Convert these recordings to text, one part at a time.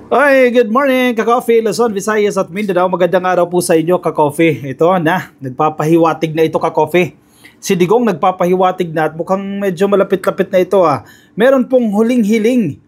Oy, good morning, ka-coffee, Luzon, Visayas at Mindanao. Magandang araw po sa inyo, ka-coffee. Ito na, nagpapahiwatig na ito, ka-coffee. Si Digong nagpapahiwatig na at mukhang medyo malapit-lapit na ito Meron pong huling-hiling,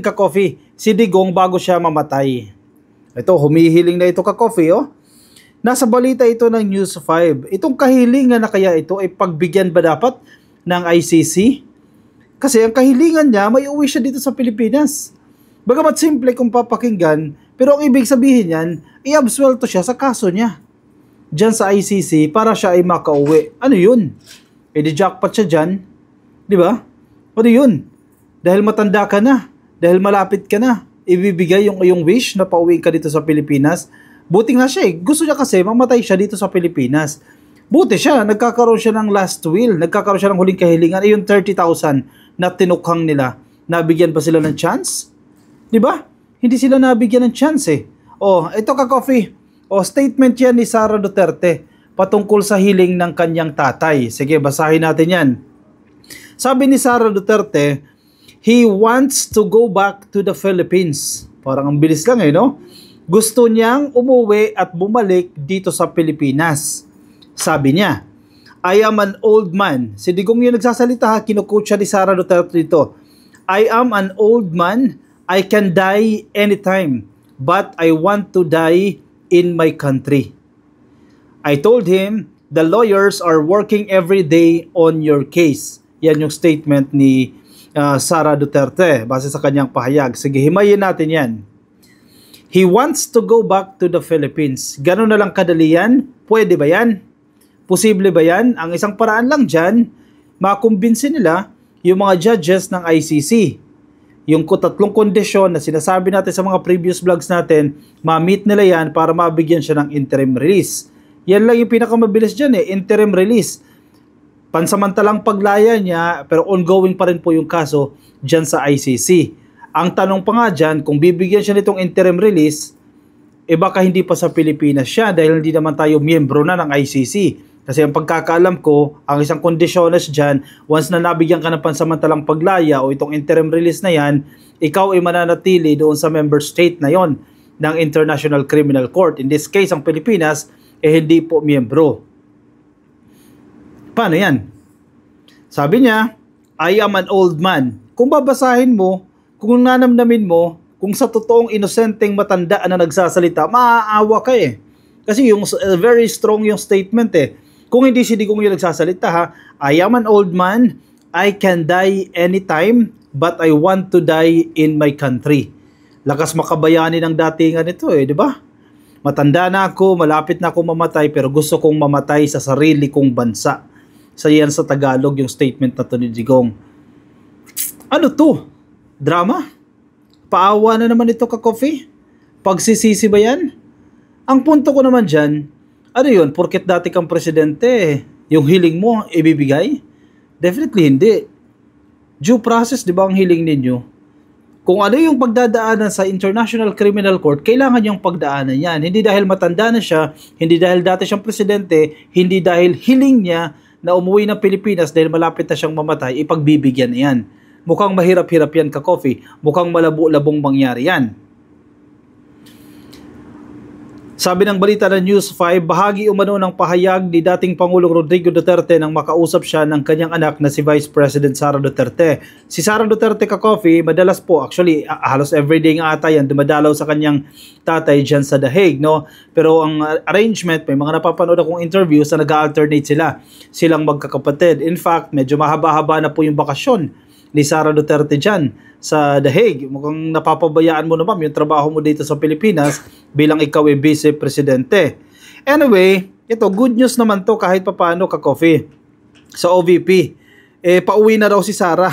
ka-coffee, si Digong bago siya mamatay. Ito, humihiling na ito, ka-coffee Nasa balita ito ng News 5. Itong kahilingan na kaya ito ay pagbigyan ba dapat ng ICC? Kasi ang kahilingan niya, may uwi siya dito sa Pilipinas. Bagamat simple kung papakinggan, pero ang ibig sabihin niyan, i-absuelto siya sa kaso niya diyan sa ICC para siya ay makauwi. Ano yun? Di-jackpot siya dyan. Di ba? Ano yun? Dahil matanda ka na, dahil malapit ka na, ibibigay yung wish na pauwi ka dito sa Pilipinas. Buti nga siya Gusto niya kasi mamatay siya dito sa Pilipinas. Buti siya, nagkakaroon siya ng last will, nagkakaroon siya ng huling kahilingan. Yung 30,000 na tinukhang nila, nabigyan pa sila ng chance? Di ba? Hindi sila nabigyan ng chance ito, ka-coffee. Statement yan ni Sara Duterte patungkol sa hiling ng kanyang tatay. Sige, basahin natin yan. Sabi ni Sara Duterte, he wants to go back to the Philippines. Parang ang bilis lang no? Gusto niyang umuwi at bumalik dito sa Pilipinas. Sabi niya, I am an old man. Si Digong yung nagsasalita kinukote siya ni Sara Duterte dito. I am an old man. I can die anytime, but I want to die in my country. I told him, the lawyers are working every day on your case. Yan yung statement ni Sara Duterte, base sa kanyang pahayag. Sige, himayin natin yan. He wants to go back to the Philippines. Ganun na lang kadali yan? Pwede ba yan? Posible ba yan? Ang isang paraan lang dyan, makumbinsin nila yung mga judges ng ICC. Yung tatlong kondisyon na sinasabi natin sa mga previous vlogs natin, ma-meet nila yan para mabigyan siya ng interim release. Yan lang yung pinakamabilis dyan interim release. Pansamantalang paglaya niya, pero ongoing pa rin po yung kaso dyan sa ICC. Ang tanong pa nga dyan, kung bibigyan siya nitong interim release, baka hindi pa sa Pilipinas siya dahil hindi naman tayo miyembro na ng ICC. Kasi ang pagkakaalam ko, ang isang kondisyones dyan, once na nabigyan ka ng pansamantalang paglaya o itong interim release na yan, ikaw ay mananatili doon sa member state na yon ng International Criminal Court. In this case, ang Pilipinas, hindi po miyembro. Paano yan? Sabi niya, I am an old man. Kung babasahin mo, kung nanamnamin mo, kung sa totoong inosenteng matanda na nagsasalita, maaawa ka Kasi yung very strong yung statement Kung hindi si Digong yung nagsasalita I am an old man, I can die anytime, but I want to die in my country. Lakas makabayani ng datingan ito di ba? Matanda na ako, malapit na akong mamatay, pero gusto kong mamatay sa sarili kong bansa. Yan sa Tagalog yung statement na to ni Digong. Ano to? Drama? Paawa na naman ito, ka-coffee? Pagsisisi ba yan? Ang punto ko naman dyan, ano yun, porket dati kang presidente, yung hiling mo, ibibigay? Definitely hindi. Due process, di ba ang hiling ninyo? Kung ano yung pagdadaanan sa International Criminal Court, kailangan yung pagdaanan yan. Hindi dahil matanda na siya, hindi dahil dati siyang presidente, hindi dahil hiling niya na umuwi ng Pilipinas dahil malapit na siyang mamatay, ipagbibigyan na yan. Mukhang mahirap-hirap yan, ka-coffee. Mukhang malabo-labong mangyari yan. Sabi ng balita ng News 5, bahagi umano ng pahayag ni dating Pangulong Rodrigo Duterte nang makausap siya ng kanyang anak na si Vice President Sara Duterte. Si Sara Duterte, ka-coffee, madalas po, actually halos everyday nga ata yan, dumadalaw sa kanyang tatay dyan sa The Hague, no? Pero ang arrangement, may mga napapanood akong interviews na nag-alternate silang magkakapatid. In fact, medyo mahaba-haba na po yung bakasyon ni Sara Duterte dyan sa The Hague. Mukhang napapabayaan mo naman yung trabaho mo dito sa Pilipinas bilang ikaw ay vice-presidente. Anyway, ito, good news naman to kahit papaano, ka-coffee. Sa OVP, pauwi na raw si Sara.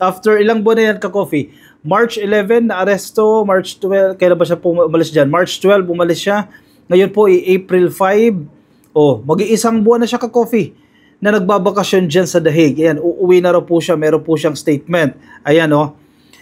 After ilang buwan na yan, ka-coffee. March 11 na aresto, March 12, kailan ba siya umalis dyan? March 12 umalis siya. Ngayon po, April 5. Mag-iisang buwan na siya, ka-coffee, na nagbabakasyon dyan sa The Hague. Ayan, uuwi na raw po siya, meron po siyang statement. Ayan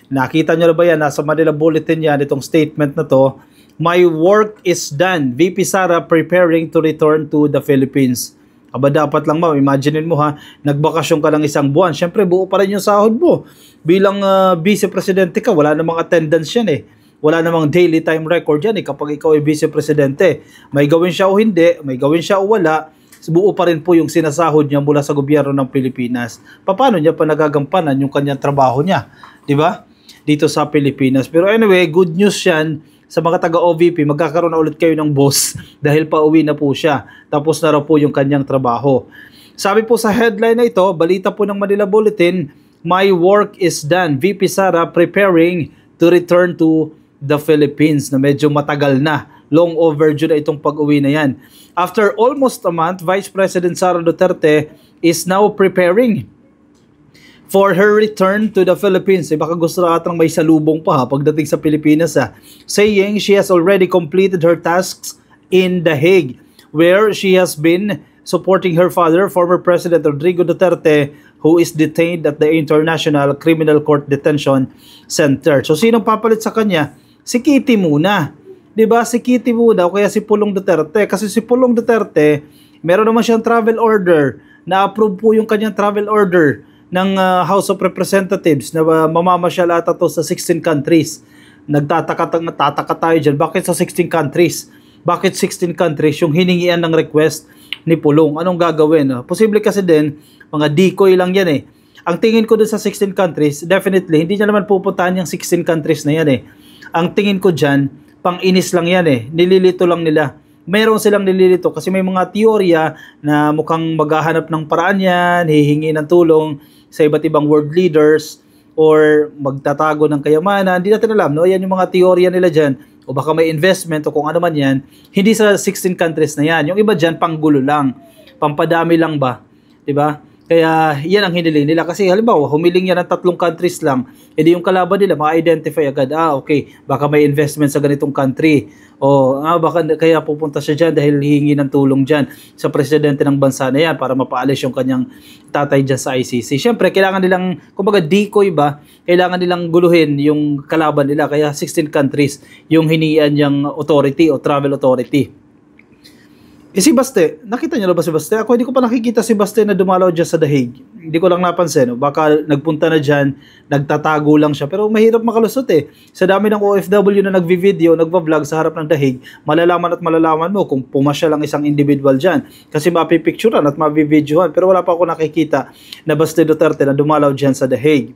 nakita nyo na ba yan? Nasa Manila Bulletin yan, itong statement na to. My work is done. VP Sara preparing to return to the Philippines. Aba dapat lang ma'am, imagine mo ha, nagbakasyon ka lang isang buwan, syempre buo pa rin yung sahod mo. Bilang vice presidente ka, wala namang attendance yan eh. Wala namang daily time record yan eh kapag ikaw ay vice presidente. May gawin siya o hindi, may gawin siya o wala, buo pa rin po yung sinasahod niya mula sa gobyerno ng Pilipinas. Paano niya pa nagagampanan yung kanyang trabaho niya? Di ba? Dito sa Pilipinas. Pero anyway, good news yan sa mga taga-OVP, magkakaroon na ulit kayo ng boss dahil pauwi na po siya. Tapos na raw po yung kanyang trabaho. Sabi po sa headline na ito, balita po ng Manila Bulletin, my work is done. VP Sara preparing to return to the Philippines, na medyo matagal na. Long overdue na itong pag-uwi na yan. After almost a month, Vice President Sara Duterte is now preparing for her return to the Philippines. Baka gusto na atang may salubong pa pagdating sa Pilipinas saying she has already completed her tasks in The Hague, where she has been supporting her father, former President Rodrigo Duterte, who is detained at the International Criminal Court Detention Center. So sinong papalit sa kanya? Si Kitty muna. 'Di ba? Si Kitty muna o kaya si Pulong Duterte, kasi si Pulong Duterte, meron naman siyang travel order. Na-approve po yung kanyang travel order ng House of Representatives na mamamasyal ata to sa 16 countries. Nagtataka tayo dyan. Bakit sa 16 countries? Bakit 16 countries yung hiningian ng request ni Pulong? Anong gagawin? Posible kasi din, mga decoy lang yan eh. Ang tingin ko dun sa 16 countries, definitely, hindi niya naman pupuntahan yung 16 countries na yan eh. Ang tingin ko dyan, pang-inis lang yan eh. Nililito lang nila. Mayroon silang nililito kasi may mga teorya na mukhang maghahanap ng paraan yan, hihingi ng tulong sa iba't ibang world leaders or magtatago ng kayamanan. Hindi natin alam, no? Yan yung mga teorya nila dyan. O baka may investment o kung ano man yan. Hindi sa 16 countries na yan. Yung iba dyan, panggulo lang. Pampadami lang ba? Diba? Kaya yan ang hiniling nila. Kasi halimbawa, humiling yan ng 3 countries lang. E di yung kalaban nila, ma-identify agad. Okay, baka may investment sa ganitong country. O baka kaya pupunta siya dyan dahil hihingi ng tulong dyan sa presidente ng bansa na yan para mapaalis yung kanyang tatay dyan sa ICC. Siyempre, kailangan nilang, kumbaga decoy ba, kailangan nilang guluhin yung kalaban nila. Kaya 16 countries yung hinihian niyang authority o travel authority. Si Baste, nakita niyo na ba si Baste? Ako hindi ko pa nakikita si Baste na dumalaw dyan sa The Hague. Hindi ko lang napansin. Baka nagpunta na dyan, nagtatago lang siya. Pero mahirap makalusot eh. Sa dami ng OFW na nagvi-video, nagva-vlog sa harap ng The Hague, malalaman at malalaman mo kung pumasya lang isang individual dyan. Kasi mapipicturean at mabivideohan. Pero wala pa ako nakikita na Baste Duterte na dumalaw dyan sa The Hague.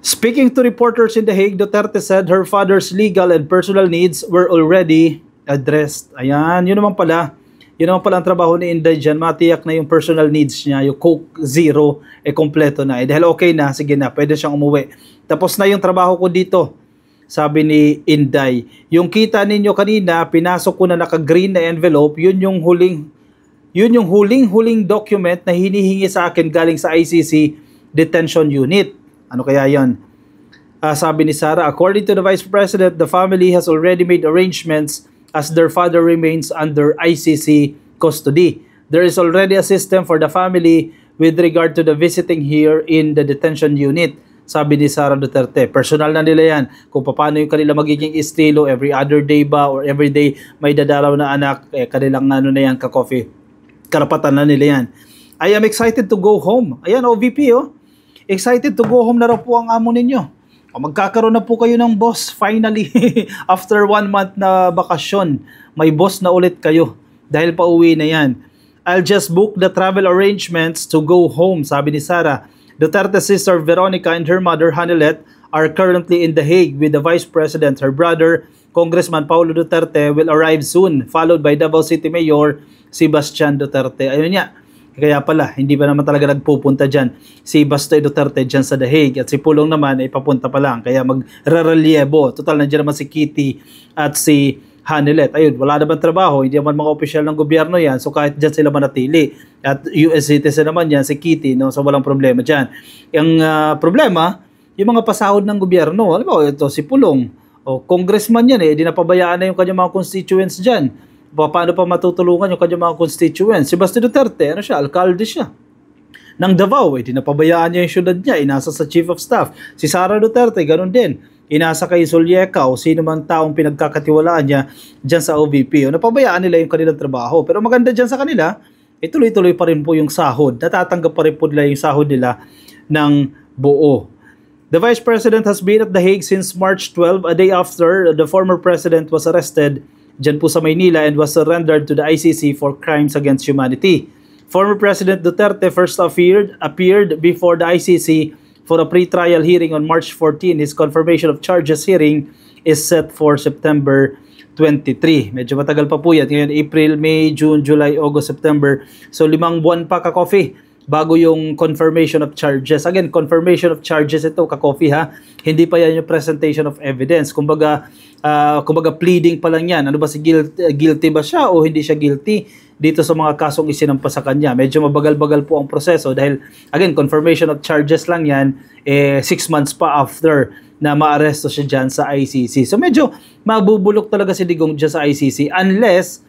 Speaking to reporters in The Hague, Duterte said her father's legal and personal needs were already addressed. Ayan, yun naman pala. Yun naman pala ang trabaho ni Inday dyan. Matiyak na yung personal needs niya, yung Coke Zero, kompleto na. Dahil okay na, sige na, pwede siyang umuwi. Tapos na yung trabaho ko dito, sabi ni Inday. Yung kita ninyo kanina, pinasok ko na naka-green na envelope, yun yung huling document na hinihingi sa akin galing sa ICC Detention Unit. Ano kaya yun? Sabi ni Sara, according to the Vice President, the family has already made arrangements as their father remains under ICC custody. There is already a system for the family with regard to the visiting here in the detention unit, sabi ni Sara Duterte. Personal na nila yan. Kung paano yung kanila magiging estilo, every other day ba or every day may dadalaw na anak, kanilang ano na yan, ka-coffee. Karapatan na nila yan. I am excited to go home. Ayan, OVP, oh. Excited to go home na raw po ang amo ninyo. Magkakaroon na po kayo ng boss finally. After 1 month na bakasyon, may boss na ulit kayo dahil pauwi na yan. I'll just book the travel arrangements to go home, sabi ni Sara. Duterte's sister Veronica and her mother Hanilet are currently in The Hague with the Vice President. Her brother, Congressman Paulo Duterte, will arrive soon, followed by Davao City Mayor Sebastian Duterte. Ayun niya. Kaya pala, hindi pa naman talaga nagpupunta dyan si Baste Duterte dyan sa The Hague. At si Pulong naman ay papunta pa lang. Kaya magrarelyebo. Total, nandiyan naman si Kitty at si Hanilet. Ayun, wala naman trabaho. Hindi naman mga opisyal ng gobyerno yan. So kahit dyan sila manatili. At US citizen naman yan, si Kitty. No? So walang problema dyan. Yung problema, yung mga pasahod ng gobyerno. Alam mo, ito si Pulong. O, congressman yan eh. Di napabayaan na yung kanyang mga constituents dyan. Paano pa matutulungan yung kanyang mga constituents? Si Baste Duterte, ano siya? Alkalde siya. Nang Davao, di napabayaan niya yung syudad niya. Inasa sa Chief of Staff. Si Sara Duterte, ganun din. Inasa kay Zulyeca o sino mang taong pinagkakatiwalaan niya dyan sa OVP. O, napabayaan nila yung kanilang trabaho. Pero maganda dyan sa kanila, tuloy-tuloy pa rin po yung sahod. Natatanggap pa rin po nila yung sahod nila ng buo. The Vice President has been at The Hague since March 12, a day after the former President was arrested dyan po sa Maynila and was surrendered to the ICC for crimes against humanity. Former President Duterte first appeared before the ICC for a pre-trial hearing on March 14. His confirmation of charges hearing is set for September 23. Medyo matagal pa po yan. Ngayon, April, May, June, July, August, September. So, 5 buwan pa ka-coffee bago yung confirmation of charges. Again, confirmation of charges ito, ka-coffee ha. Hindi pa yan yung presentation of evidence. Kumbaga pleading pa lang yan. Ano ba si guilty ba siya o hindi siya guilty dito sa mga kasong isinampa sa kanya? Medyo mabagal-bagal po ang proseso dahil, again, confirmation of charges lang yan, 6 months pa after na maaresto siya dyan sa ICC. So medyo mabubulok talaga si Digong dyan sa ICC unless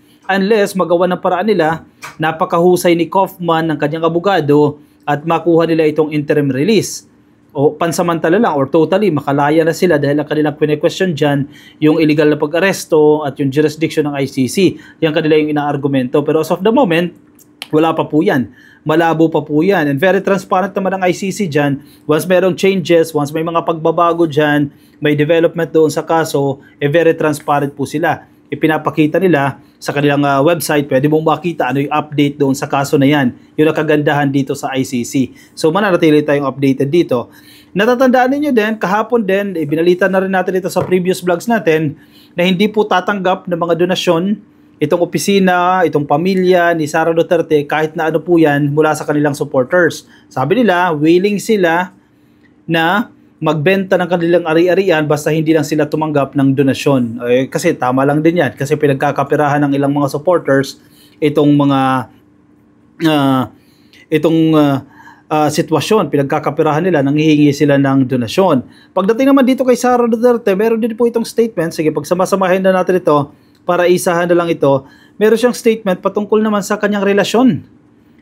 magawa ng paraan nila, napakahusay ni Kaufman ng kanyang abogado at makuha nila itong interim release. O pansamantala lang or totally makalaya na sila dahil ang kanilang pine-question dyan yung illegal na pag-aresto at yung jurisdiction ng ICC. Yan kanila yung ina-argumento. Pero as of the moment, wala pa po yan. Malabo pa po yan. And very transparent naman ang ICC dyan. Once merong changes, once may mga pagbabago dyan, may development doon sa kaso, very transparent po sila. Ipinapakita nila sa kanilang website, pwede mong makita ano yung update doon sa kaso na yan. Yung nakagandahan dito sa ICC. So mananatili tayong updated dito. Natatandaan ninyo din, kahapon din, ibinalita na rin natin ito sa previous vlogs natin, na hindi po tatanggap ng mga donasyon itong opisina, itong pamilya ni Sara Duterte, kahit na ano po yan, mula sa kanilang supporters. Sabi nila, willing sila na magbenta ng kanilang ari-arian basta hindi lang sila tumanggap ng donasyon. Kasi tama lang din yan. Kasi pinagkakapirahan ng ilang mga supporters itong mga sitwasyon. Pinagkakapirahan nila, nanghihingi sila ng donasyon. Pagdating naman dito kay Sara Duterte, meron din po itong statement. Sige, pagsamasamahin na natin ito, para isahan na lang ito, meron siyang statement patungkol naman sa kanyang relasyon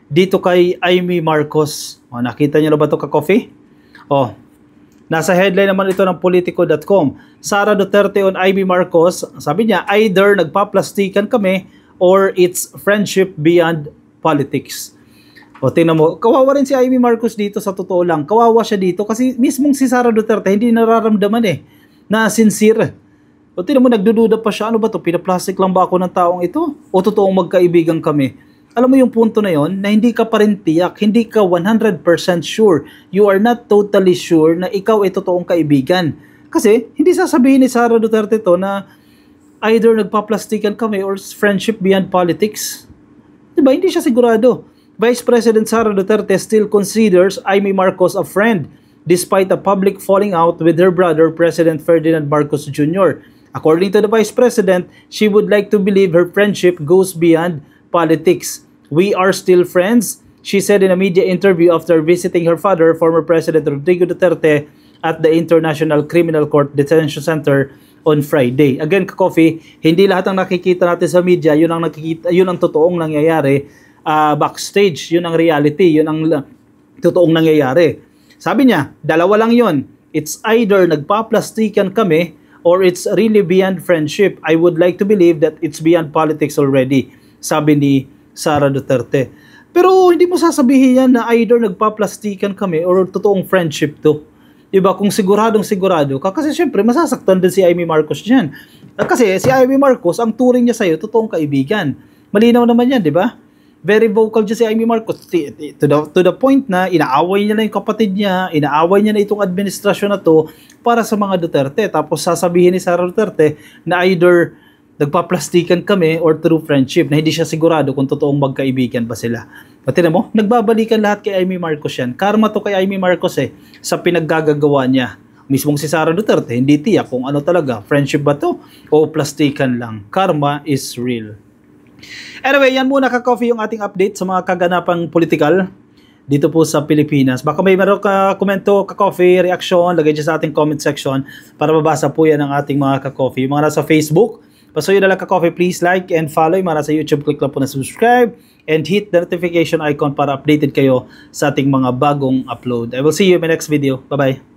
dito kay Amy Marcos. Nakita niyo na ba ito ka-coffee? Nasa headline naman ito ng Politico.com. Sara Duterte on Amy Marcos, sabi niya, either nagpaplastikan kami or it's friendship beyond politics. Tingnan mo, kawawa rin si Amy Marcos dito sa totoo lang. Kawawa siya dito kasi mismong si Sara Duterte hindi nararamdaman na sincere. Tingnan mo, nagdududa pa siya, ano ba ito? Pinaplastic lang ba ako ng taong ito? O totoong magkaibigan kami? Alam mo yung punto na yon na hindi ka pa rin tiyak, hindi ka 100% sure. You are not totally sure na ikaw ay totoong kaibigan. Kasi hindi sasabihin ni Sara Duterte to na either nagpaplastikan kami or friendship beyond politics. Diba? Hindi siya sigurado. Vice President Sara Duterte still considers Amy Marcos a friend despite a public falling out with her brother, President Ferdinand Marcos Jr. According to the Vice President, she would like to believe her friendship goes beyond politics. We are still friends, she said in a media interview after visiting her father, former President Rodrigo Duterte, at the International Criminal Court Detention Center on Friday. Again, ka-coffee, hindi lahat ng nakikita natin sa media, yun ang totoong nangyayari backstage, yun ang reality, yun ang totoong nangyayari. Sabi niya, dalawa lang yun. It's either nagpaplastikan kami or it's really beyond friendship. I would like to believe that it's beyond politics already, sabi ni Sara Duterte. Pero hindi mo sasabihin yan na either nagpaplastikan kami or totoong friendship to. Diba? Kung siguradong sigurado ka, kasi syempre masasaktan din si Amy Marcos dyan. Kasi si Amy Marcos, ang turing niya sa'yo, totoong kaibigan. Malinaw naman yan, diba? Very vocal dyan si Amy Marcos to the point na inaaway niya na yung kapatid niya, inaaway niya na itong administrasyon na to para sa mga Duterte. Tapos sasabihin ni Sara Duterte na either nagpaplastikan kami or true friendship, na hindi siya sigurado kung totoong magkaibigan ba sila. Pati na mo, nagbabalikan lahat kay Amy Marcos yan. Karma to kay Amy Marcos sa pinaggagawa niya. Mismong si Sara Duterte, hindi tiyak kung ano talaga, friendship ba to o plastikan lang. Karma is real. Anyway, yan muna ka-coffee yung ating update sa mga kaganapang politikal dito po sa Pilipinas. Baka may meron ka komento, ka-coffee, reaction, lagay dyan sa ating comment section para mabasa po yan ng ating mga ka-coffee. Yung mga nasa Facebook, pasuyo na lang ka-coffee, please like and follow. Yung mga nasa YouTube, click lang po na subscribe and hit the notification icon para updated kayo sa ating mga bagong upload. I will see you in my next video. Bye-bye.